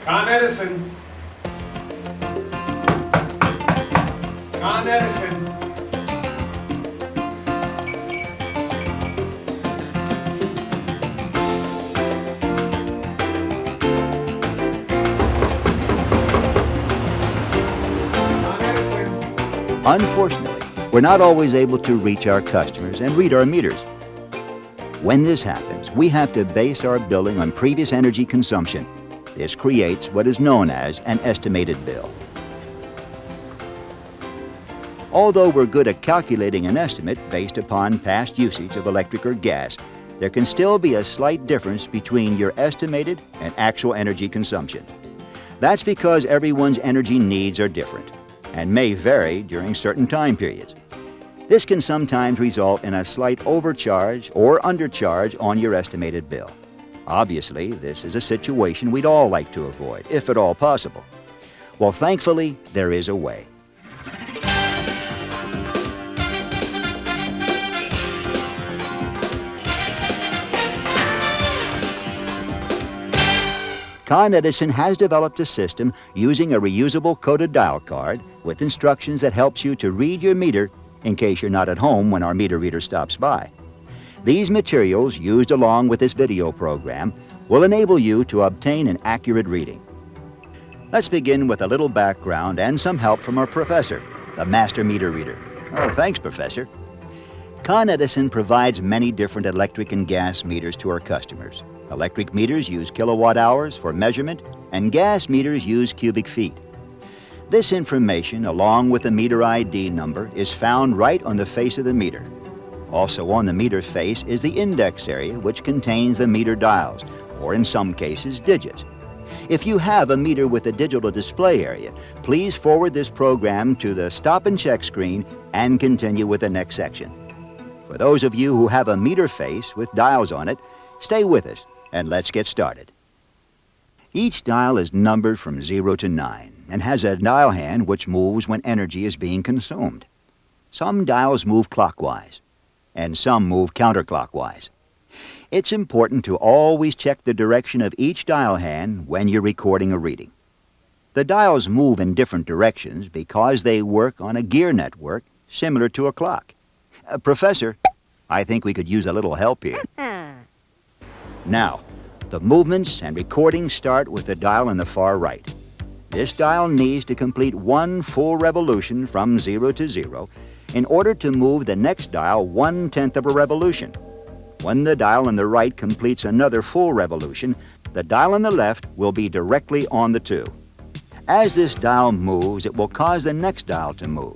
Con Edison. Con Edison. Con Edison. Unfortunately, we're not always able to reach our customers and read our meters. When this happens, we have to base our billing on previous energy consumption. This creates what is known as an estimated bill. Although we're good at calculating an estimate based upon past usage of electric or gas, there can still be a slight difference between your estimated and actual energy consumption. That's because everyone's energy needs are different and may vary during certain time periods. This can sometimes result in a slight overcharge or undercharge on your estimated bill. Obviously, this is a situation we'd all like to avoid, if at all possible. Well, thankfully, there is a way. Con Edison has developed a system using a reusable coded dial card with instructions that helps you to read your meter in case you're not at home when our meter reader stops by. These materials, used along with this video program, will enable you to obtain an accurate reading. Let's begin with a little background and some help from our professor, the master meter reader. Oh, thanks, Professor. Con Edison provides many different electric and gas meters to our customers. Electric meters use kilowatt hours for measurement, and gas meters use cubic feet. This information, along with the meter ID number, is found right on the face of the meter. Also on the meter face is the index area, which contains the meter dials, or in some cases, digits. If you have a meter with a digital display area, please forward this program to the Stop and Check screen and continue with the next section. For those of you who have a meter face with dials on it, stay with us and let's get started. Each dial is numbered from 0 to 9 and has a dial hand which moves when energy is being consumed. Some dials move clockwise and some move counterclockwise. It's important to always check the direction of each dial hand when you're recording a reading. The dials move in different directions because they work on a gear network similar to a clock. Professor, I think we could use a little help here. Now, the movements and recordings start with the dial in the far right. This dial needs to complete one full revolution from 0 to 0 in order to move the next dial 1/10 of a revolution. When the dial on the right completes another full revolution, the dial on the left will be directly on the 2. As this dial moves, it will cause the next dial to move.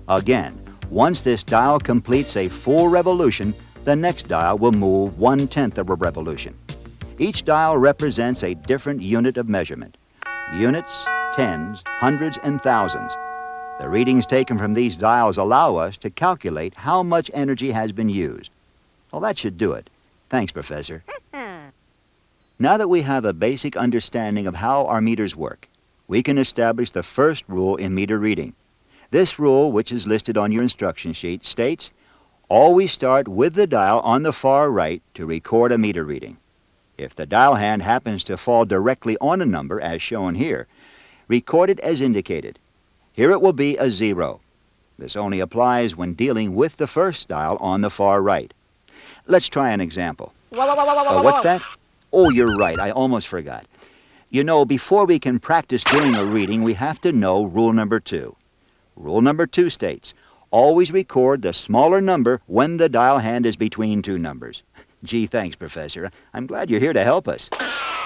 Again, once this dial completes a full revolution, the next dial will move 1/10 of a revolution. Each dial represents a different unit of measurement. Units, tens, hundreds, and thousands. The readings taken from these dials allow us to calculate how much energy has been used. Well, that should do it. Thanks, Professor. Now that we have a basic understanding of how our meters work, we can establish the first rule in meter reading. This rule, which is listed on your instruction sheet, states, always start with the dial on the far right to record a meter reading. If the dial hand happens to fall directly on a number, as shown here, record it as indicated. Here it will be a 0. This only applies when dealing with the first dial on the far right. Let's try an example. What's that? Oh, you're right. I almost forgot. You know, before we can practice doing a reading, we have to know rule number 2. Rule number 2 states, always record the smaller number when the dial hand is between two numbers. Gee, thanks, Professor. I'm glad you're here to help us.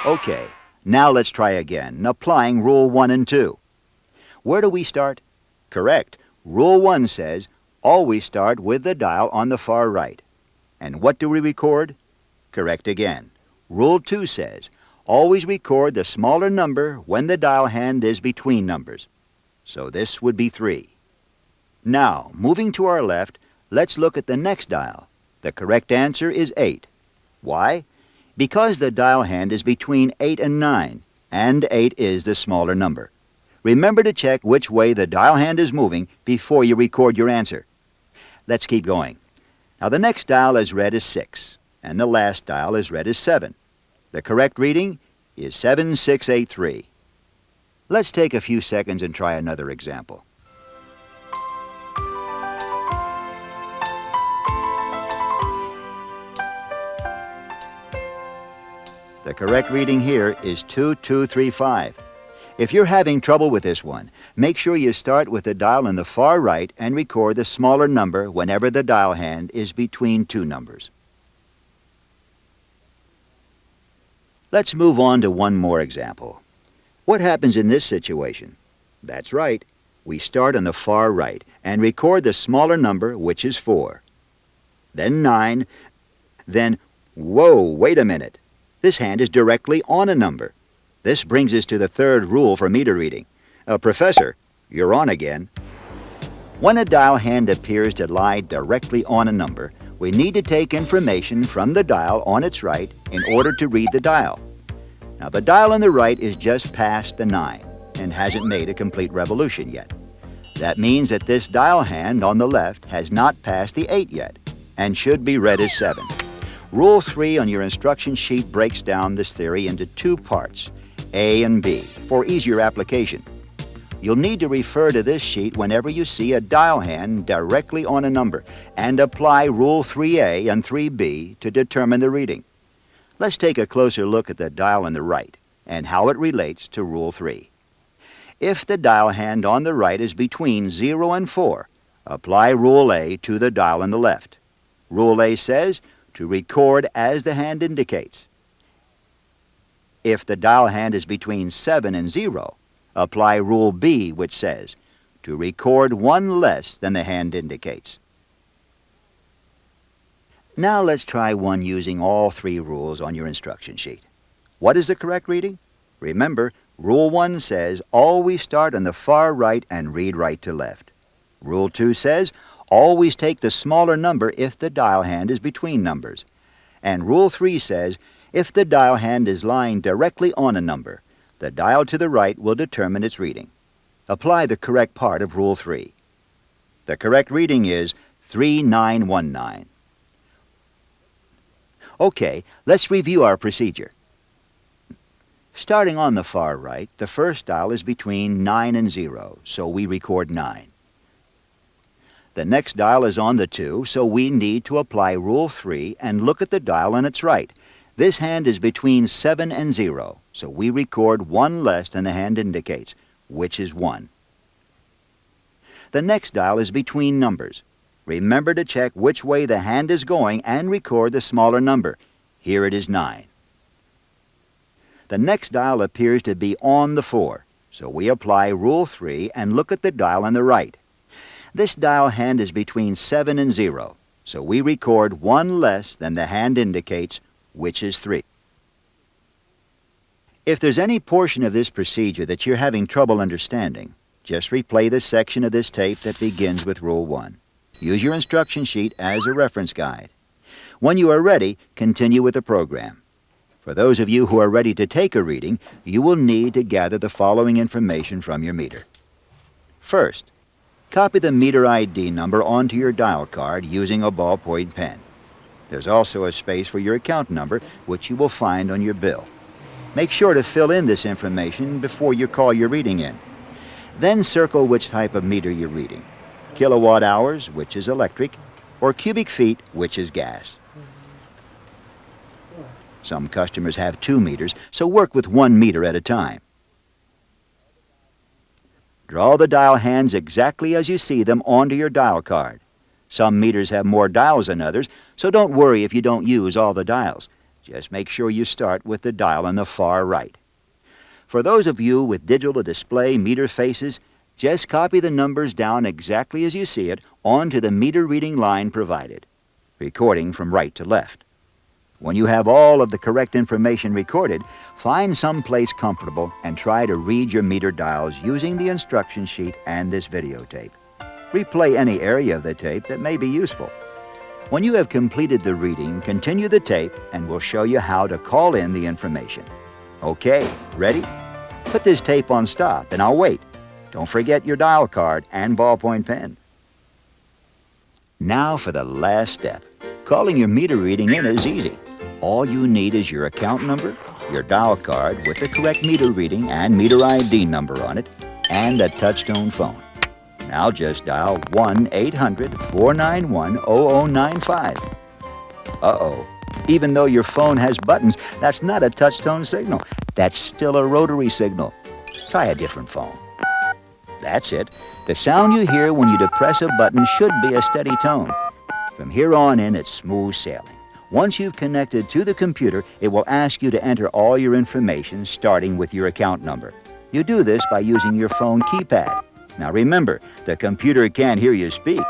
Okay, now let's try again, applying Rule 1 and 2. Where do we start? Correct. Rule 1 says, always start with the dial on the far right. And what do we record? Correct again. Rule 2 says, always record the smaller number when the dial hand is between numbers. So this would be 3. Now, moving to our left, let's look at the next dial. The correct answer is 8. Why? Because the dial hand is between 8 and 9, and 8 is the smaller number. Remember to check which way the dial hand is moving before you record your answer. Let's keep going. Now the next dial is read as 6, and the last dial is read as 7. The correct reading is 7683. Let's take a few seconds and try another example. The correct reading here is 2235. If you're having trouble with this one, make sure you start with the dial on the far right and record the smaller number whenever the dial hand is between two numbers. Let's move on to one more example. What happens in this situation? That's right. We start on the far right and record the smaller number, which is 4. Then 9. Then, whoa, wait a minute. This hand is directly on a number. This brings us to the third rule for meter reading. Professor, you're on again. When a dial hand appears to lie directly on a number, we need to take information from the dial on its right in order to read the dial. Now, the dial on the right is just past the 9 and hasn't made a complete revolution yet. That means that this dial hand on the left has not passed the 8 yet and should be read as 7. Rule 3 on your instruction sheet breaks down this theory into two parts, A and B, for easier application. You'll need to refer to this sheet whenever you see a dial hand directly on a number and apply Rule 3A and 3B to determine the reading. Let's take a closer look at the dial on the right and how it relates to Rule 3. If the dial hand on the right is between 0 and 4, apply Rule A to the dial on the left. Rule A says to record as the hand indicates. If the dial hand is between 7 and 0, apply Rule B, which says to record one less than the hand indicates. Now let's try one using all three rules on your instruction sheet. What is the correct reading? Remember, Rule 1 says always start on the far right and read right to left. Rule 2 says always take the smaller number if the dial hand is between numbers. And Rule 3 says if the dial hand is lying directly on a number, the dial to the right will determine its reading. Apply the correct part of Rule 3. The correct reading is 3919. Okay, let's review our procedure. Starting on the far right, the first dial is between 9 and 0, so we record 9. The next dial is on the 2, so we need to apply Rule 3 and look at the dial on its right. This hand is between 7 and 0, so we record one less than the hand indicates, which is 1. The next dial is between numbers. Remember to check which way the hand is going and record the smaller number. Here it is 9. The next dial appears to be on the 4, so we apply Rule 3 and look at the dial on the right. This dial hand is between 7 and 0, so we record one less than the hand indicates, which is 3. If there's any portion of this procedure that you're having trouble understanding, just replay the section of this tape that begins with Rule 1. Use your instruction sheet as a reference guide. When you are ready, continue with the program. For those of you who are ready to take a reading, you will need to gather the following information from your meter. First, copy the meter ID number onto your dial card using a ballpoint pen. There's also a space for your account number, which you will find on your bill. Make sure to fill in this information before you call your reading in. Then circle which type of meter you're reading. Kilowatt hours, which is electric, or cubic feet, which is gas. Some customers have 2 meters, so work with 1 meter at a time. Draw the dial hands exactly as you see them onto your dial card. Some meters have more dials than others, so don't worry if you don't use all the dials. Just make sure you start with the dial on the far right. For those of you with digital display meter faces, just copy the numbers down exactly as you see it onto the meter reading line provided, recording from right to left. When you have all of the correct information recorded, find some place comfortable and try to read your meter dials using the instruction sheet and this videotape. Replay any area of the tape that may be useful. When you have completed the reading, continue the tape and we'll show you how to call in the information. Okay, ready? Put this tape on stop and I'll wait. Don't forget your dial card and ballpoint pen. Now for the last step. Calling your meter reading in is easy. All you need is your account number, your dial card with the correct meter reading and meter ID number on it, and a touch-tone phone. Now just dial 1-800-491-0095. Uh-oh. Even though your phone has buttons, that's not a touch-tone signal. That's still a rotary signal. Try a different phone. That's it. The sound you hear when you depress a button should be a steady tone. From here on in, it's smooth sailing. Once you've connected to the computer, it will ask you to enter all your information, starting with your account number. You do this by using your phone keypad. Now remember, the computer can't hear you speak.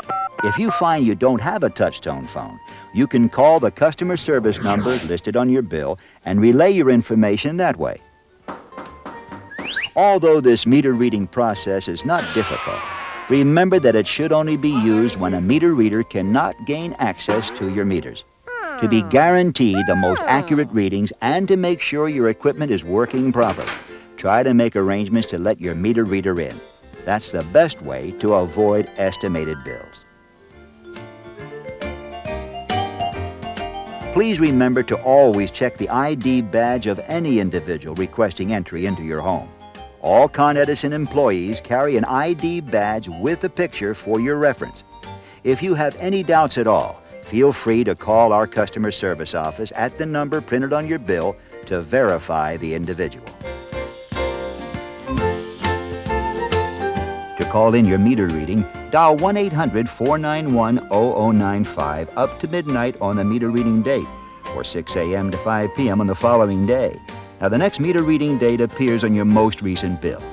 If you find you don't have a touch-tone phone, you can call the customer service number listed on your bill and relay your information that way. Although this meter reading process is not difficult, remember that it should only be used when a meter reader cannot gain access to your meters. To be guaranteed the most accurate readings and to make sure your equipment is working properly, try to make arrangements to let your meter reader in. That's the best way to avoid estimated bills. Please remember to always check the ID badge of any individual requesting entry into your home. All Con Edison employees carry an ID badge with a picture for your reference. If you have any doubts at all, feel free to call our customer service office at the number printed on your bill to verify the individual. To call in your meter reading, dial 1-800-491-0095 up to midnight on the meter reading date, or 6 a.m. to 5 p.m. on the following day. Now, the next meter reading date appears on your most recent bill.